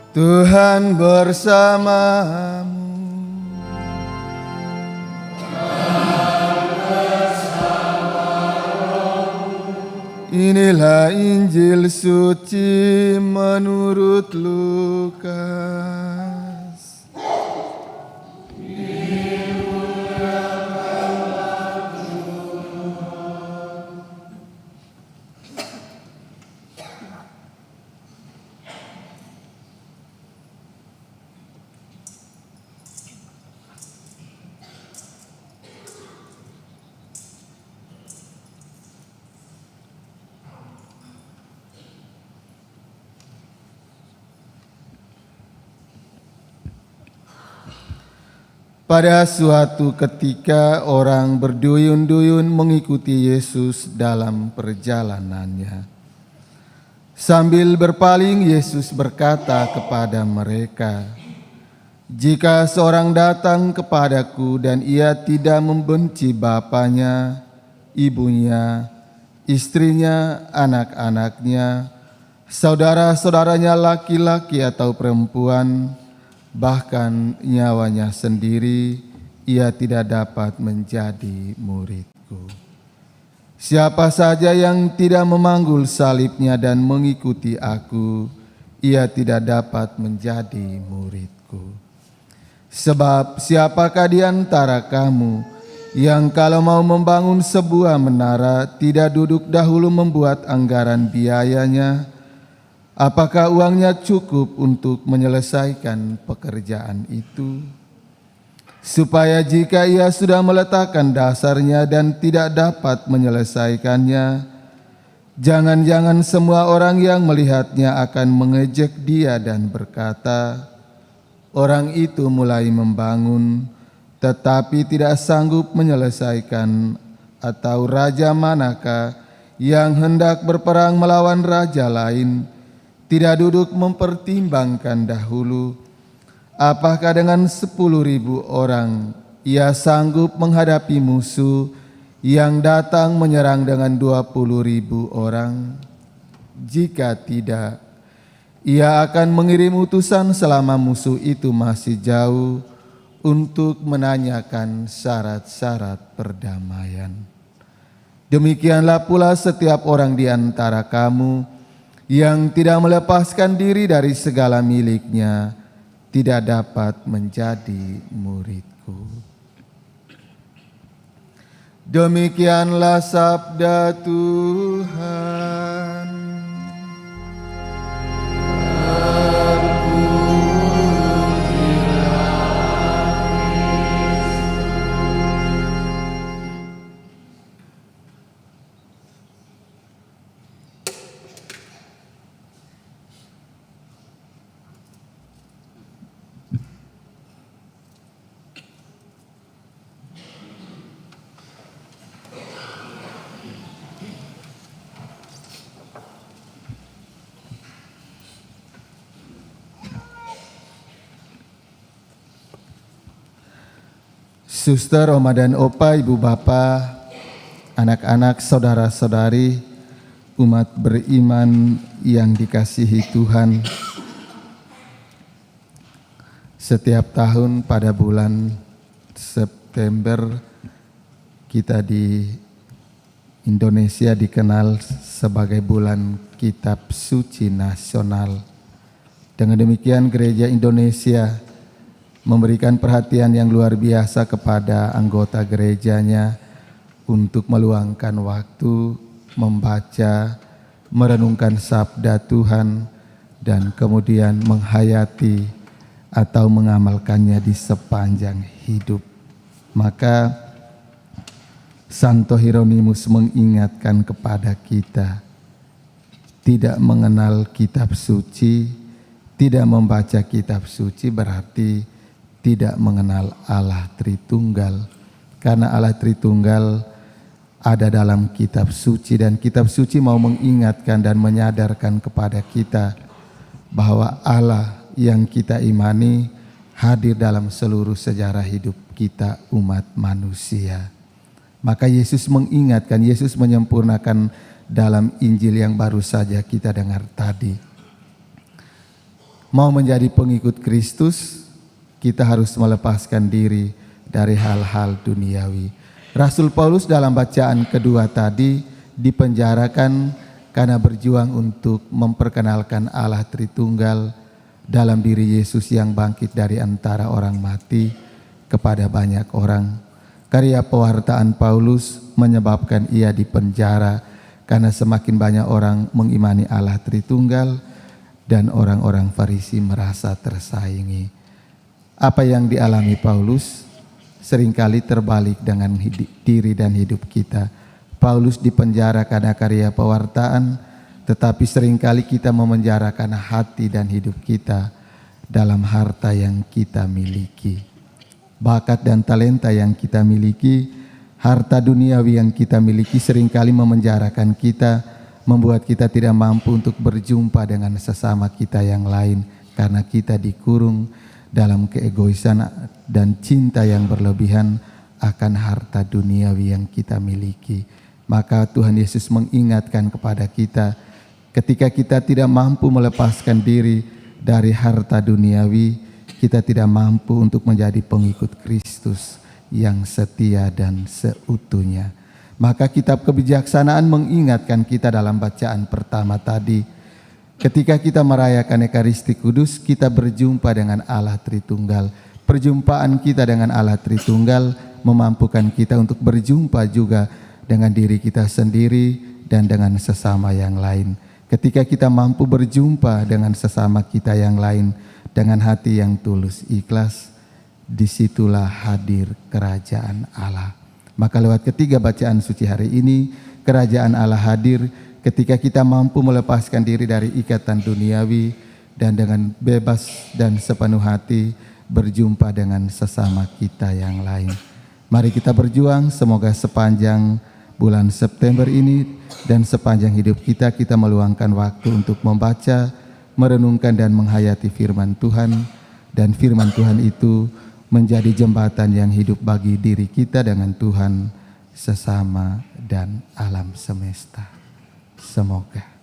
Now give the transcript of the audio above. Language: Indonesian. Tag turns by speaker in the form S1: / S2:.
S1: Tuhan bersamamu. Inilah Injil suci menurut Lukas. Pada suatu ketika orang berduyun-duyun mengikuti Yesus dalam perjalanannya. Sambil berpaling, Yesus berkata kepada mereka, "Jika seorang datang kepadaku dan ia tidak membenci bapanya, ibunya, istrinya, anak-anaknya, saudara-saudaranya laki-laki atau perempuan, bahkan nyawanya sendiri, ia tidak dapat menjadi muridku. Siapa saja yang tidak memanggul salibnya dan mengikuti aku, ia tidak dapat menjadi muridku. Sebab siapakah di antara kamu yang kalau mau membangun sebuah menara tidak duduk dahulu membuat anggaran biayanya? Apakah uangnya cukup untuk menyelesaikan pekerjaan itu? Supaya jika ia sudah meletakkan dasarnya dan tidak dapat menyelesaikannya, jangan-jangan semua orang yang melihatnya akan mengejek dia dan berkata, 'Orang itu mulai membangun, tetapi tidak sanggup menyelesaikan,' atau 'Raja manakah yang hendak berperang melawan raja lain, tidak duduk mempertimbangkan dahulu, apakah dengan 10.000 orang ia sanggup menghadapi musuh yang datang menyerang dengan 20.000 orang? Jika tidak, ia akan mengirim utusan selama musuh itu masih jauh untuk menanyakan syarat-syarat perdamaian. Demikianlah pula setiap orang di antara kamu yang tidak melepaskan diri dari segala miliknya, tidak dapat menjadi muridku." Demikianlah sabda Tuhan. Suster, Oma dan Opa, Ibu Bapa, anak-anak, saudara-saudari, umat beriman yang dikasihi Tuhan. Setiap tahun pada bulan September kita di Indonesia dikenal sebagai bulan Kitab Suci Nasional. Dengan demikian Gereja Indonesia memberikan perhatian yang luar biasa kepada anggota gerejanya untuk meluangkan waktu membaca, merenungkan sabda Tuhan, dan kemudian menghayati atau mengamalkannya di sepanjang hidup. Maka Santo Hieronymus mengingatkan kepada kita, tidak mengenal kitab suci, tidak membaca kitab suci berarti tidak mengenal Allah Tritunggal. Karena Allah Tritunggal ada dalam kitab suci, dan kitab suci mau mengingatkan dan menyadarkan kepada kita bahwa Allah yang kita imani hadir dalam seluruh sejarah hidup kita umat manusia. Maka Yesus mengingatkan, Yesus menyempurnakan dalam Injil yang baru saja kita dengar tadi. Mau menjadi pengikut Kristus, kita harus melepaskan diri dari hal-hal duniawi. Rasul Paulus dalam bacaan kedua tadi dipenjarakan karena berjuang untuk memperkenalkan Allah Tritunggal dalam diri Yesus yang bangkit dari antara orang mati kepada banyak orang. Karya pewartaan Paulus menyebabkan ia dipenjara karena semakin banyak orang mengimani Allah Tritunggal dan orang-orang Farisi merasa tersaingi. Apa yang dialami Paulus seringkali terbalik dengan diri dan hidup kita. Paulus dipenjara karena karya pewartaan, tetapi seringkali kita memenjarakan hati dan hidup kita dalam harta yang kita miliki. Bakat dan talenta yang kita miliki, harta duniawi yang kita miliki seringkali memenjarakan kita, membuat kita tidak mampu untuk berjumpa dengan sesama kita yang lain karena kita dikurung dalam keegoisan dan cinta yang berlebihan akan harta duniawi yang kita miliki. Maka Tuhan Yesus mengingatkan kepada kita, ketika kita tidak mampu melepaskan diri dari harta duniawi, kita tidak mampu untuk menjadi pengikut Kristus yang setia dan seutuhnya. Maka kitab kebijaksanaan mengingatkan kita dalam bacaan pertama tadi, ketika kita merayakan Ekaristi Kudus, kita berjumpa dengan Allah Tritunggal. Perjumpaan kita dengan Allah Tritunggal memampukan kita untuk berjumpa juga dengan diri kita sendiri dan dengan sesama yang lain. Ketika kita mampu berjumpa dengan sesama kita yang lain dengan hati yang tulus ikhlas, disitulah hadir kerajaan Allah. Maka lewat ketiga bacaan suci hari ini, kerajaan Allah hadir ketika kita mampu melepaskan diri dari ikatan duniawi dan dengan bebas dan sepenuh hati berjumpa dengan sesama kita yang lain. Mari kita berjuang, semoga sepanjang bulan September ini dan sepanjang hidup kita meluangkan waktu untuk membaca, merenungkan dan menghayati firman Tuhan, dan firman Tuhan itu menjadi jembatan yang hidup bagi diri kita dengan Tuhan, sesama dan alam semesta. Semoga.